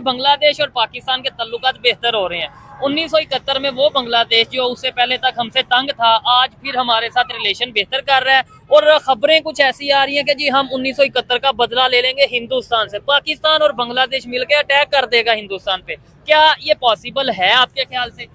बांग्लादेश और पाकिस्तान के तल्लुकात बेहतर हो रहे हैं। 1971 में वो बांग्लादेश जो उससे पहले तक हमसे तंग था, आज फिर हमारे साथ रिलेशन बेहतर कर रहा है। और खबरें कुछ ऐसी आ रही हैं कि जी हम 1971 का बदला ले लेंगे हिंदुस्तान से। पाकिस्तान और बांग्लादेश मिलकर अटैक कर देगा हिंदुस्तान पे। क्या ये पॉसिबल है आपके ख्याल से?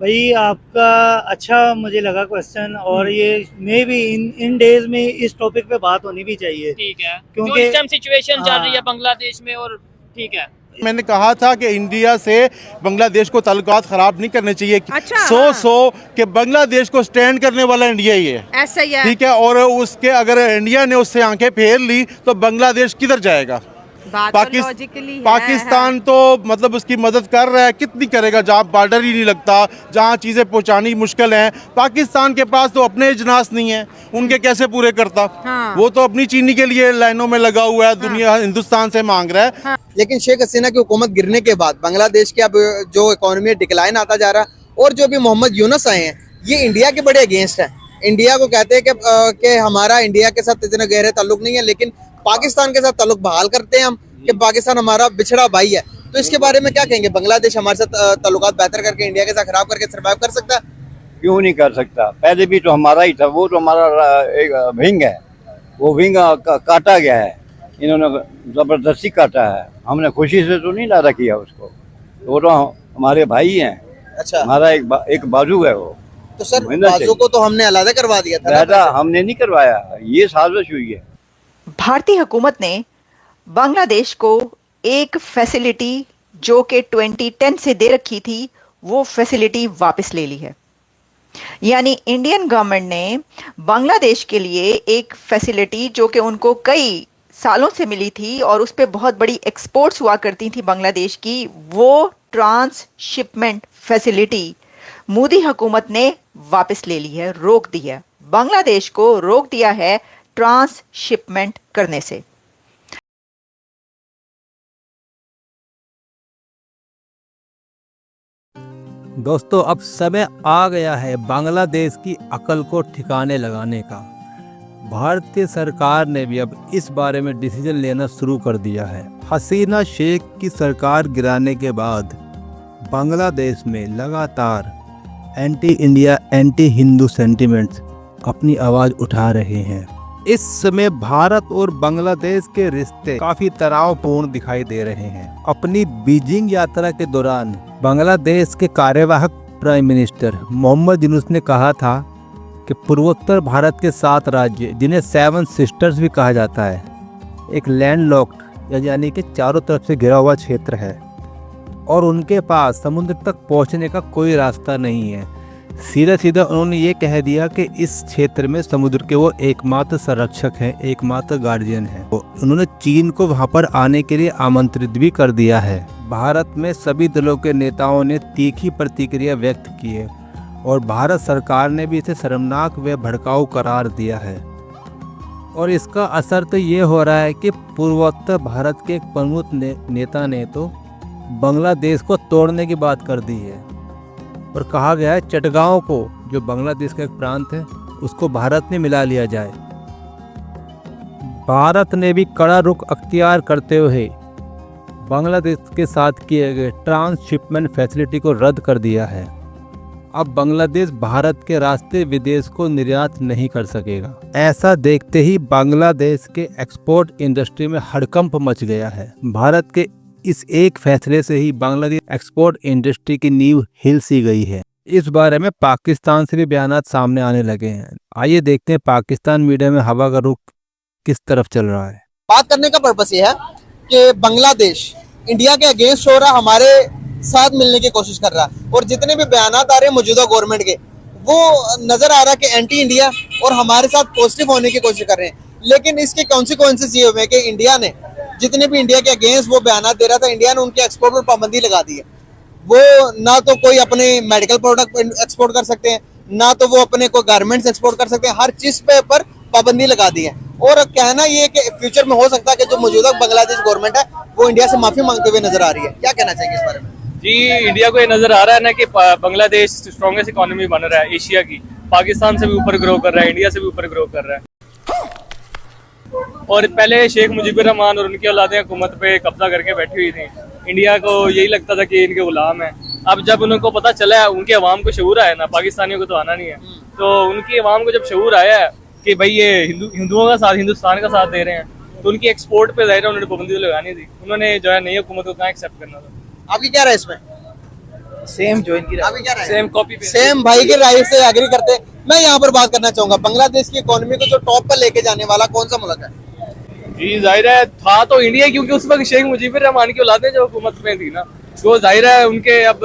भाई आपका अच्छा मुझे लगा क्वेश्चन, और ये मे भी इन डेज में इस टॉपिक पे बात होनी भी चाहिए। ठीक है, क्योंकि जो इस टाइम सिचुएशन चल रही है बांग्लादेश में। और ठीक है, मैंने कहा था कि इंडिया से बांग्लादेश को ताल्लुकात खराब नहीं करने चाहिए। अच्छा, सो कि बांग्लादेश को स्टैंड करने वाला इंडिया ही है। ऐसा ही है, ठीक है। और उसके अगर इंडिया ने उससे आंखें फेर ली तो बांग्लादेश किधर जाएगा? पाकिस्तान तो मतलब उसकी मदद कर रहा है, कितनी करेगा जहाँ बॉर्डर ही नहीं लगता, जहाँ चीज़ें पहुँचानी मुश्किल हैं। पाकिस्तान के पास तो अपने इजनास नहीं है, उनके कैसे पूरे करता? हाँ। वो तो अपनी चीनी के लिए लाइनों में लगा हुआ है। दुनिया हिंदुस्तान से मांग रहा है। हाँ। लेकिन शेख हसीना की हुकूमत गिरने के बाद बांग्लादेश के अब जो इकोनॉमी डिक्लाइन आता जा रहा है, और जो भी मोहम्मद यूनुस आए हैं, ये इंडिया के बड़े अगेंस्ट है। इंडिया को कहते हैं कि हमारा इंडिया के साथ इतना गहरे ताल्लुक नहीं है, लेकिन पाकिस्तान के साथ ताल्लुक बहाल करते हैं हम कि पाकिस्तान हमारा बिछड़ा भाई है। तो इसके बारे में क्या कहेंगे? बांग्लादेश हमारे साथ ताल्लुकात बेहतर करके इंडिया के साथ खराब करके सर्वाइव कर सकता है? क्यों नहीं कर सकता? पहले भी तो हमारा ही था, वो तो हमारा एक विंग है, वो विंग काटा गया है, इन्होंने जबरदस्ती काटा है। हमने खुशी से तो नहीं लादा किया उसको, वो तो हमारे भाई हैं। अच्छा, हमारा एक बाजू है वो। तो सर बाजू को तो हमने अलग करवा दिया था ना, हमने नहीं करवाया, ये साजिश हुई है। भारतीय हुकूमत ने बांग्लादेश को एक फैसिलिटी जो कि 2010 से दे रखी थी, वो फैसिलिटी वापस ले ली है। यानी इंडियन गवर्नमेंट ने बांग्लादेश के लिए एक फैसिलिटी जो कि उनको कई सालों से मिली थी और उस पर बहुत बड़ी एक्सपोर्ट्स हुआ करती थी बांग्लादेश की, वो ट्रांसशिपमेंट फैसिलिटी मोदी हुकूमत ने वापस ले ली है, रोक दी है। बांग्लादेश को रोक दिया है ट्रांसशिपमेंट करने से। दोस्तों, अब समय आ गया है बांग्लादेश की अकल को ठिकाने लगाने का। भारतीय सरकार ने भी अब इस बारे में डिसीजन लेना शुरू कर दिया है। हसीना शेख की सरकार गिराने के बाद बांग्लादेश में लगातार anti India, anti Hindu sentiments अपनी आवाज़ उठा रहे हैं। इस समय भारत और बांग्लादेश के रिश्ते काफ़ी तनावपूर्ण दिखाई दे रहे हैं। अपनी बीजिंग यात्रा के दौरान बांग्लादेश के कार्यवाहक प्राइम मिनिस्टर मोहम्मद यूनुस ने कहा था कि पूर्वोत्तर भारत के 7 राज्य, जिन्हें 7 सिस्टर्स भी कहा जाता है, एक लैंडलॉक्ड यानी कि चारों तरफ से घिरा हुआ क्षेत्र है और उनके पास समुद्र तक पहुंचने का कोई रास्ता नहीं है। सीधा सीधा उन्होंने ये कह दिया कि इस क्षेत्र में समुद्र के वो एकमात्र संरक्षक हैं, एकमात्र गार्जियन हैं। तो उन्होंने चीन को वहाँ पर आने के लिए आमंत्रित भी कर दिया है। भारत में सभी दलों के नेताओं ने तीखी प्रतिक्रिया व्यक्त की है और भारत सरकार ने भी इसे शर्मनाक व भड़काऊ करार दिया है। और इसका असर तो ये हो रहा है कि पूर्वोत्तर भारत के एक प्रमुख नेता ने तो बांग्लादेश को तोड़ने की बात कर दी है और कहा गया है चटगांव को, जो बांग्लादेश का एक प्रांत है, उसको भारत में मिला लिया जाए। भारत ने भी कड़ा रुख अख्तियार करते हुए बांग्लादेश के साथ किए गए ट्रांसशिपमेंट फैसिलिटी को रद्द कर दिया है। अब बांग्लादेश भारत के रास्ते विदेश को निर्यात नहीं कर सकेगा। ऐसा देखते ही बांग्लादेश के एक्सपोर्ट इंडस्ट्री में हड़कंप मच गया है। भारत के इस एक फैसले से ही बांग्लादेश एक्सपोर्ट इंडस्ट्री की नींव हिल सी गई है। इस बारे में पाकिस्तान से भी बयानात सामने आने लगे हैं। आइए देखते हैं पाकिस्तान मीडिया में हवा का रुख किस तरफ चल रहा है। बात करने का पर्पस ये है कि बांग्लादेश इंडिया के अगेंस्ट हो रहा, हमारे साथ मिलने की कोशिश कर रहा है, और जितने भी बयानात आ रहे हैं मौजूदा गवर्नमेंट के, वो नजर आ रहा है कि एंटी इंडिया और हमारे साथ पॉजिटिव होने की कोशिश कर रहे हैं। लेकिन इसके कॉन्सिक्वेंसेस ये हुए कि इंडिया ने जितने भी इंडिया के अगेंस्ट वो बयानात दे रहा था, इंडिया ने उनके एक्सपोर्ट पर पाबंदी लगा दी है। वो ना तो कोई अपने मेडिकल प्रोडक्ट एक्सपोर्ट कर सकते हैं, ना तो वो अपने कोई गारमेंट्स एक्सपोर्ट कर सकते हैं। हर चीज पे पर पाबंदी लगा दी है। और कहना ये कि फ्यूचर में हो सकता है कि जो मौजूदा बांग्लादेश गवर्नमेंट है वो इंडिया से माफी मांगते हुए नजर आ रही है। क्या कहना चाहेंगे इस बारे में? जी, इंडिया को ये नजर आ रहा है ना कि बांग्लादेश स्ट्रॉन्गेस्ट इकोनॉमी बन रहा है एशिया की, पाकिस्तान से भी ऊपर ग्रो कर रहा है, इंडिया से भी ऊपर ग्रो कर रहा है। और पहले शेख मुजीबुर रहमान और उनकी औलादें हुकूमत पे कब्जा करके बैठी हुई थी। इंडिया को यही लगता था कि इनके गुलाम है। अब जब उनको पता चला है, उनके अवाम को शऊर आया ना, पाकिस्तानियों को तो आना नहीं है, तो उनकी अवाम को जब शऊर आया है कि भाई ये हिंदुओं का साथ, हिंदुस्तान का साथ दे रहे हैं, तो उनकी एक्सपोर्ट पे जाहिर है उन्होंने पाबंदी तो लगानी थी। उन्होंने जो है नई हुकूमत को कहाँ एक्सेप्ट करना था। आपकी क्या राय इसमें? सेम जो इनकी आपकी क्या राय? सेम कॉपी सेम भाई के राय से एग्री करते हैं। मैं यहाँ पर बात करना चाहूंगा, बांग्लादेश की इकोनॉमी को जो टॉप पर लेके जाने वाला कौन सा मुल्क है? जी जाहिर है था तो इंडिया, क्योंकि उस वक्त शेख मुजीबुर रहमान की औलादें जो हुकूमत में थी ना, तो जाहिर है उनके अब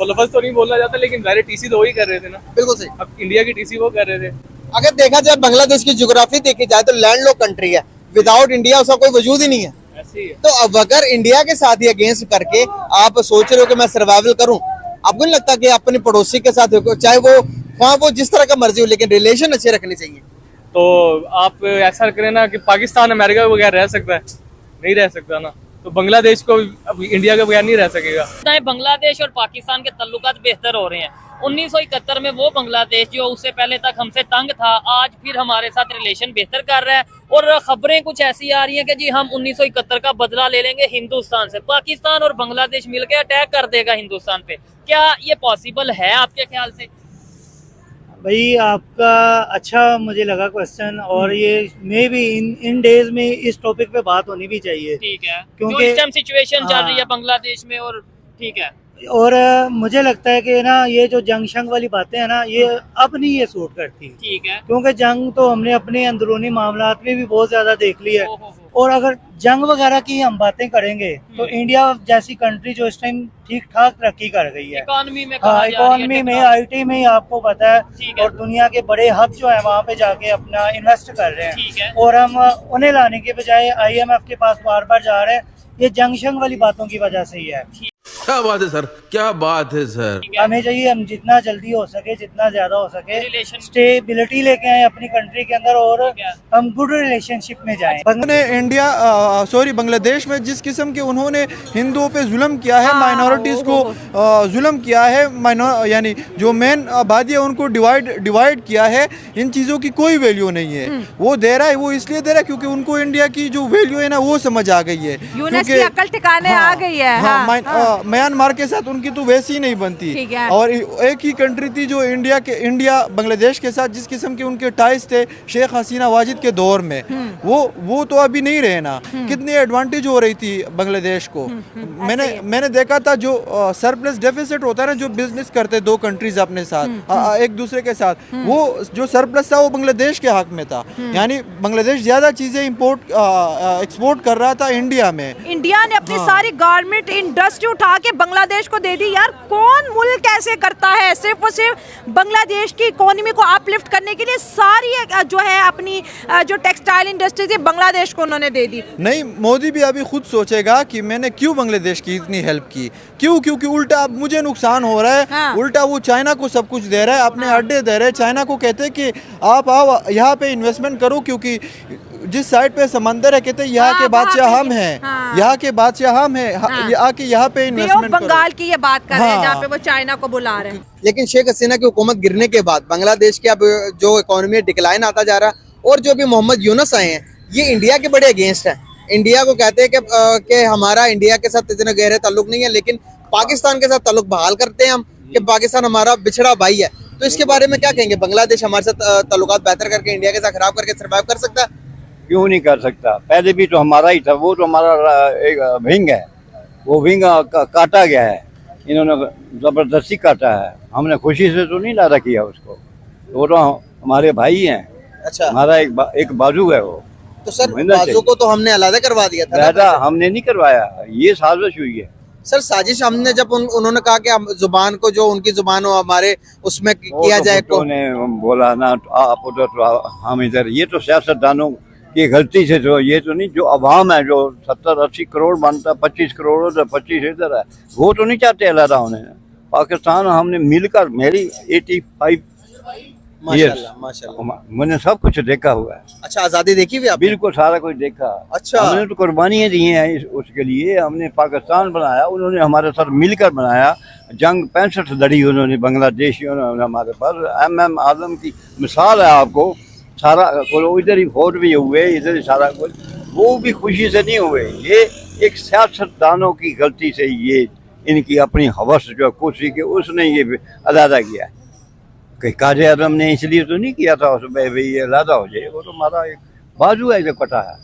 लफ्ज़ तो नहीं बोलना चाहता, लेकिन जाहिर टीसी तो वही कर रहे थे ना। बिल्कुल सही। अब इंडिया की टीसी वो कर रहे थे। अगर देखा जाए बांग्लादेश की ज्योग्राफी देखी जाए तो लैंडलॉक कंट्री है, विदाउट इंडिया उसका कोई वजूद ही नहीं है। ऐसे ही है। तो अब अगर इंडिया के साथ ही अगेंस्ट करके आप सोच रहे हो कि मैं सर्वाइवल करूं, आपको नहीं लगता कि अपने पड़ोसी के साथ चाहे वो वहाँ वो जिस तरह का मर्जी हो, लेकिन रिलेशन अच्छे रखने चाहिए? तो आप ऐसा करें ना कि पाकिस्तान अमेरिका के बगैर रह सकता है? नहीं रह सकता ना। तो बांग्लादेश को अब इंडिया के बगैर नहीं रह सकेगा। बांग्लादेश और पाकिस्तान के तल्लुकात बेहतर हो रहे हैं। 1971 में वो बांग्लादेश जो उससे पहले तक हमसे तंग था, आज फिर हमारे साथ रिलेशन बेहतर कर रहा है। और खबरें कुछ ऐसी आ रही हैं कि जी हम 1971 का बदला ले लेंगे हिंदुस्तान से। पाकिस्तान और बांग्लादेश मिलकर अटैक कर देगा हिंदुस्तान पे। क्या ये पॉसिबल है आपके ख्याल से? भाई आपका अच्छा मुझे लगा क्वेश्चन, और ये मे बी इन डेज में इस टॉपिक पे बात होनी भी चाहिए। ठीक है, क्योंकि जो इस टाइम सिचुएशन चल रही है हाँ। बांग्लादेश में। और ठीक है, और मुझे लगता है कि ना ये जो जंग शंग वाली बातें हैं ना, ये अब नहीं ये सूट करती, ठीक है। क्योंकि जंग तो हमने अपने अंदरूनी मामलात में भी बहुत ज्यादा देख ली है। ओहो। और अगर जंग वगैरह की हम बातें करेंगे तो इंडिया जैसी कंट्री जो इस टाइम ठीक ठाक तरक्की कर गई है, इकोनॉमी में हाँ, कहा जा रही है, इकोनॉमी में, आईटी में, आपको पता है, ठीक है। और दुनिया के बड़े हब जो है वहाँ पे जाके अपना इन्वेस्ट कर रहे ठीक है। हैं, और हम उन्हें लाने के बजाय IMF के पास बार बार जा रहे हैं। ये जंग शंग वाली बातों की वजह से ही है। क्या बात है सर, क्या बात है सर। ठीक है। हमें चाहिए हम जितना जल्दी हो सके, जितना ज्यादा हो सके, Relation- स्टेबिलिटी लेके आए अपनी कंट्री के अंदर, और ठीक है। हम गुड रिलेशनशिप में जाएं। बांग्लादेश में जिस किस्म के उन्होंने हिंदुओं पे जुल्म किया है, माइनॉरिटीज़ को जुल्म किया है, यानी जो मेन आबादी है उनको डिवाइड किया है, इन चीज़ों की कोई वैल्यू नहीं है। वो दे रहा है, वो इसलिए दे रहा है क्योंकि उनको इंडिया की जो वैल्यू है ना वो समझ आ गई है, यूनेस की अकल ठिकाने आ गई है। म्यांमार के साथ उनकी तो वैसी ही नहीं बनती। ठीक है। और एक ही कंट्री थी जो इंडिया बांग्लादेश के साथ जिस किस्म के उनके टाइज थे शेख हसीना वाजिद के दौर में, वो तो अभी नहीं रहे ना। कितनी एडवांटेज हो रही थी बांग्लादेश को। मैंने देखा था जो सरप्लस डेफिसिट होता है ना, जो बिजनेस करते दो कंट्रीज अपने साथ एक दूसरे के साथ, वो जो सरप्लस था वो बांग्लादेश के हक में था। यानी बांग्लादेश ज्यादा चीजें एक्सपोर्ट कर रहा था इंडिया में। इंडिया ने अपनी सारी गारमेंट इंडस्ट्री उठा के बांग्लादेश को दे दी। यार कौन मुल्क ऐसे करता है? सिर्फ और सिर्फ बांग्लादेश की इकोनॉमी को अपलिफ्ट करने के लिए सारी जो है अपनी जो टेक्सटाइल इंडस्ट्री थी बांग्लादेश को उन्होंने दे दी। नहीं, मोदी भी अभी खुद सोचेगा कि मैंने क्यों बांग्लादेश की इतनी हेल्प की, क्योंकि उल्टा अब मुझे नुकसान हो रहा है। हाँ। उल्टा वो चाइना को सब कुछ दे रहा है, अपने अड्डे दे रहे हैं। चाइना को कहते हैं कि आप आओ यहाँ पे इन्वेस्टमेंट करो, क्योंकि जिस साइड पे समंदर है कहते हैं यहाँ के बादशाह हम हैं, यहाँ के बादशाह हम हैं, आके यहाँ पे इन्वेस्टमेंट करो। बंगाल की ये बात कर रहे हैं हाँ। जहाँ पे वो चाइना को बुला रहे हैं। लेकिन शेख हसीना की हुकूमत गिरने के बाद बांग्लादेश के अब जो इकोनॉमी डिक्लाइन आता जा रहा है, और जो भी मोहम्मद यूनुस आए हैं, ये इंडिया के बड़े अगेंस्ट हैं। इंडिया को कहते हैं कि हमारा इंडिया के साथ इतने गहरे ताल्लुक नहीं है, लेकिन पाकिस्तान के साथ ताल्लुक बहाल करते हैं हम, कि पाकिस्तान हमारा बिछड़ा भाई है। तो इसके बारे में क्या कहेंगे? बांग्लादेश हमारे साथ ताल्लुकात बेहतर करके इंडिया के साथ खराब करके सर्वाइव कर सकता है? क्यों नहीं कर सकता? पहले भी तो हमारा ही था, वो तो हमारा एक विंग है, वो विंग काटा गया है, इन्होंने जबरदस्ती काटा है। हमने खुशी से तो नहीं लादा किया उसको, वो तो हमारे भाई हैं। अच्छा, हमारा एक बाजू है वो। तो सर बाजू को तो हमने अलग करवा दिया था ना। हमने नहीं करवाया, ये साजिश हुई है सर। साजिश हमने जब उन्होंने कहा कि हम जुबान को जो उनकी जुबान हो हमारे उसमें किया जाए, तो बोला ना आप उधर तो हम इधर। ये तो सियासतदानों की गलती से, तो ये तो नहीं, जो अवाम है जो 70-80 करोड़ बनता, 25 करोड़ उधर 25 इधर है, वो तो नहीं चाहते अलग होने। पाकिस्तान हमने मिलकर, मेरी 85 माशाल्लाह मैंने सब कुछ देखा हुआ है। अच्छा, आजादी देखी भी आपने? बिल्कुल सारा कुछ देखा। अच्छा, हमने तो कुर्बानियाँ दी हैं उसके लिए। हमने पाकिस्तान बनाया, उन्होंने हमारे साथ मिलकर बनाया। जंग 65 लड़ी उन्होंने, बांग्लादेशियों ने हमारे पास। MM आजम की मिसाल है आपको सारा इधर ही वोट भी हुए, इधर ही सारा कुछ, वो भी खुशी से नहीं हुए। ये एक सियासतदानों की गलती से ये इनकी अपनी हवस जो कुर्सी के उसने ये अलादा किया है। कि काज़े आज़म ने इसलिए तो नहीं किया था उसमें भाई ये अलादा हो जाए, वो तो हमारा एक बाजू है जो कटा है।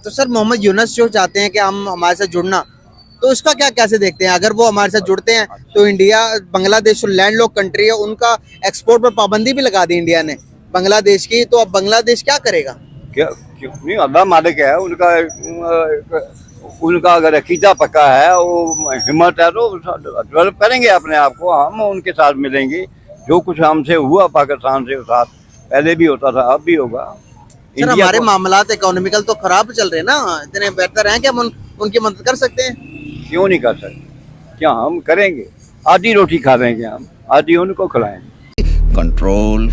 तो सर मोहम्मद यूनुस जो चाहते हैं कि हम हमारे साथ जुड़ना, तो इसका क्या कैसे देखते हैं? अगर वो हमारे साथ जुड़ते हैं तो इंडिया, बांग्लादेश लैंडलॉक कंट्री है, उनका एक्सपोर्ट पर पाबंदी भी लगा दी इंडिया ने बांग्लादेश की, तो अब बांग्लादेश क्या करेगा? क्या क्यों नहीं, अल्लाह मालिक है उनका, उनका अगर अकीदा पक्का है, वो हिम्मत है तो डेवलप करेंगे अपने आप को। हम उनके साथ मिलेंगे, जो कुछ हमसे हुआ पाकिस्तान से साथ पहले भी होता था, अब भी होगा। सर हमारे मामलात इकोनॉमिकल तो खराब चल रहे हैं ना, इतने बेहतर हैं कि हम उनकी मदद कर सकते हैं? क्यों नहीं कर सकते? क्या हम करेंगे? आधी रोटी खा रहे हैं हम, आधी उनको खिलाएंगे। कंट्रोल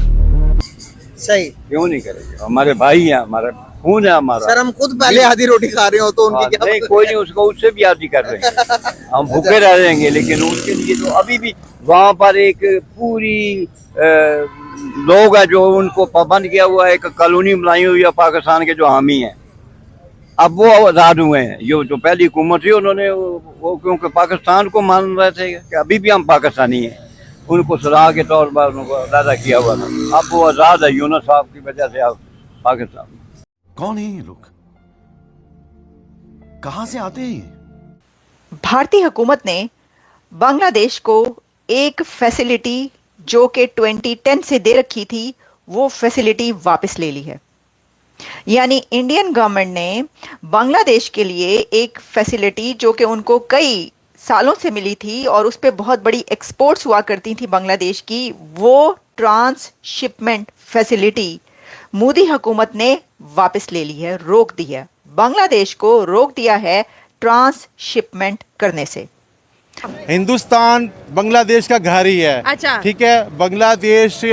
सही क्यों नहीं करेंगे? हमारे भाई हैं, हमारा खून है हमारा। सर हम खुद पहले आधी रोटी खा रहे हो तो उनकी क्या? नहीं कोई नहीं, उसको उससे भी आधी कर रहे हैं। हम भूखे रह जाएंगे, लेकिन उनके लिए तो अभी भी वहाँ पर एक पूरी लोग हैं जो उनको पाबंद किया हुआ है, एक कॉलोनी बनाई हुई है पाकिस्तान के जो हामी हैं। अब वो आज़ाद हुए हैं, जो पहली हुकूमत थी उन्होंने वो क्योंकि पाकिस्तान को मान रहे थे कि अभी भी हम पाकिस्तानी हैं, उनको सलाह के तौर पर उनको अदा किया हुआ था। अब वो आज़ाद है यूनुस साहब की वजह से अब पाकिस्तान। कौन है ये लोग, कहां से आते हैं? भारतीय हुकूमत ने बांग्लादेश को एक फैसिलिटी जो कि 2010 से दे रखी थी, वो फैसिलिटी वापस ले ली है। यानी इंडियन गवर्नमेंट ने बांग्लादेश के लिए एक फैसिलिटी जो कि उनको कई सालों से मिली थी और उस पर बहुत बड़ी एक्सपोर्ट्स हुआ करती थी बांग्लादेश की, वो ट्रांसशिपमेंट फैसिलिटी मोदी हुकूमत ने वापस ले ली है, रोक दी है। बांग्लादेश को रोक दिया है ट्रांसशिपमेंट करने से। हिंदुस्तान बांग्लादेश का घर ही है। अच्छा। ठीक है, बांग्लादेश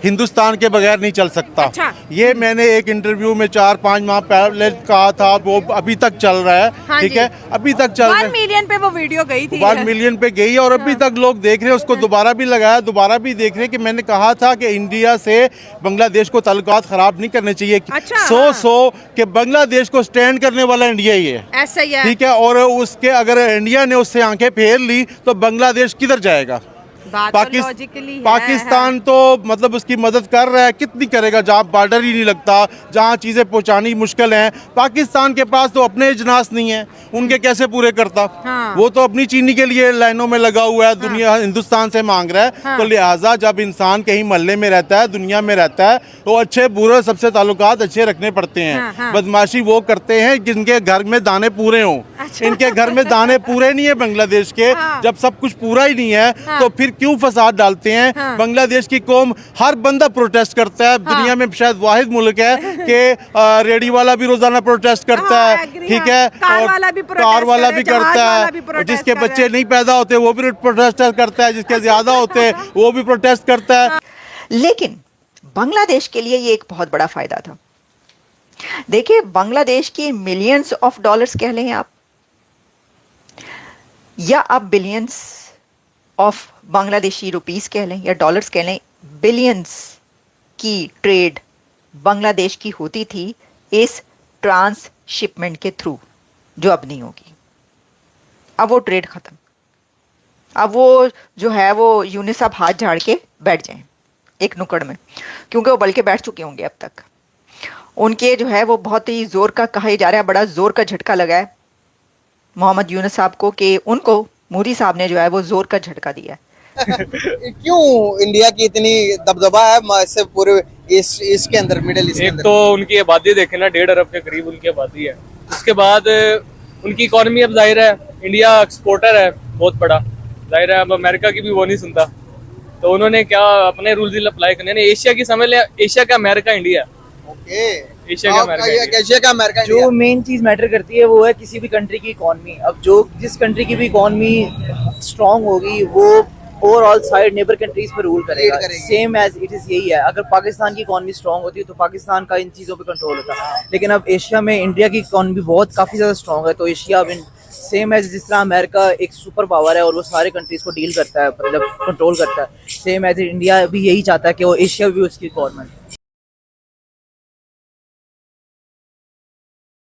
हिंदुस्तान के बगैर नहीं चल सकता। अच्छा। ये मैंने एक इंटरव्यू में 4-5 माह पहले कहा था, वो अभी तक चल रहा है। हाँ ठीक जी। है, अभी तक चल रहा 1 है। मिलियन पे वो वीडियो गई थी। 1 मिलियन पे गई और अभी तक लोग देख रहे हैं उसको। दोबारा भी लगाया, दोबारा भी देख रहे हैं कि मैंने कहा था कि इंडिया से बांग्लादेश को ताल्लुकात खराब नहीं करने चाहिए। अच्छा, सो कि बांग्लादेश को स्टैंड करने वाला इंडिया ही है। ऐसा ही है। ठीक है, और उसके अगर इंडिया ने उससे आंखें फेर ली तो बांग्लादेश किधर जाएगा? पाकिस्तान तो मतलब उसकी मदद कर रहा है, कितनी करेगा जहाँ बॉर्डर ही नहीं लगता, जहाँ चीज़ें पहुँचानी मुश्किल हैं। पाकिस्तान के पास तो अपने इजनास नहीं है, उनके कैसे पूरे करता? हाँ। वो तो अपनी चीनी के लिए लाइनों में लगा हुआ है। दुनिया हिंदुस्तान से मांग रहा है। हाँ। तो लिहाजा जब इंसान कहीं मोहल्ले में रहता है, दुनिया में रहता है, तो अच्छे बुरे सबसे ताल्लुकात अच्छे रखने पड़ते हैं। हाँ, हाँ। बदमाशी वो करते हैं जिनके घर में दाने पूरे हों। अच्छा। इनके घर में दाने पूरे नहीं है बांग्लादेश के। हाँ। जब सब कुछ पूरा ही नहीं है हाँ। तो फिर क्यों फसाद डालते हैं? हाँ। बांग्लादेश की कौम, हर बंदा प्रोटेस्ट करता है। हाँ। दुनिया में शायद वाहिद मुल्क है कि रेडी वाला भी रोजाना प्रोटेस्ट करता हाँ, है। agree, ठीक हाँ। है, कार और वाला भी protest कार वाला कर भी रहा है, करता जहाज वाला है, भी और protest जिसके कर रहा बच्चे है। नहीं पैदा होते वो भी प्रोटेस्ट करता है, जिसके ज्यादा होते हैं वो भी प्रोटेस्ट करता है। लेकिन बांग्लादेश के लिए ये एक बहुत बड़ा फायदा था। देखिए, बांग्लादेश की मिलियंस ऑफ डॉलर्स कह लें आप, या आप बिलियंस ऑफ बांग्लादेशी रुपीस कह लें या डॉलर्स कह लें, बिलियंस की ट्रेड बांग्लादेश की होती थी इस ट्रांसशिपमेंट के थ्रू, जो अब नहीं होगी। अब वो ट्रेड खत्म। अब वो जो है वो यूनुस साहब हाथ झाड़ के बैठ जाएं एक नुक्कड़ में, क्योंकि वो बल्कि बैठ चुके होंगे अब तक। उनके जो है वो बहुत ही जोर का, कहा जा रहा है बड़ा जोर का झटका लगा है मोहम्मद यूनुस साहब को, कि उनको मोदी साहब ने जो है वो जोर का झटका दिया है। क्यों इंडिया की इतनी दबदबा है इससे पूरे इसके अंदर, मिडिल ईस्ट के एक अंदर? तो उनकी आबादी देखे ना, 1.5 अरब के करीब उनकी आबादी है। उसके बाद उनकी इकोनॉमी अब जाहिर है, इंडिया एक्सपोर्टर है बहुत बड़ा, जाहिर है अब अमेरिका की भी वो नहीं सुनता, तो उन्होंने क्या अपने रूल्स अप्लाई करने। एशिया की समझ ले, एशिया का अमेरिका इंडिया। ओके, एशिया का अमेरिका इंडिया। एशिया का अमेरिका इंडिया। जो मेन चीज मैटर करती है वो है किसी भी कंट्री की इकोनॉमी। अब जो जिस कंट्री की भी इकोनॉमी स्ट्रांग होगी वो ओवरऑल साइड नेबर कंट्रीज पर रूल करेगा। सेम एज इट इज यही है। अगर पाकिस्तान की इकोनॉमी स्ट्रांग होती है तो पाकिस्तान का इन चीज़ों पे कंट्रोल होता है, लेकिन अब एशिया में इंडिया की इकोनॉमी बहुत काफ़ी ज़्यादा स्ट्रांग है, तो एशिया अब सेम एज जिस तरह अमेरिका एक सुपर पावर है और वो सारे कंट्रीज को डील करता है, मतलब कंट्रोल करता है, सेम एज इंडिया भी यही चाहता है कि वो एशिया भी उसकी गवर्नमेंट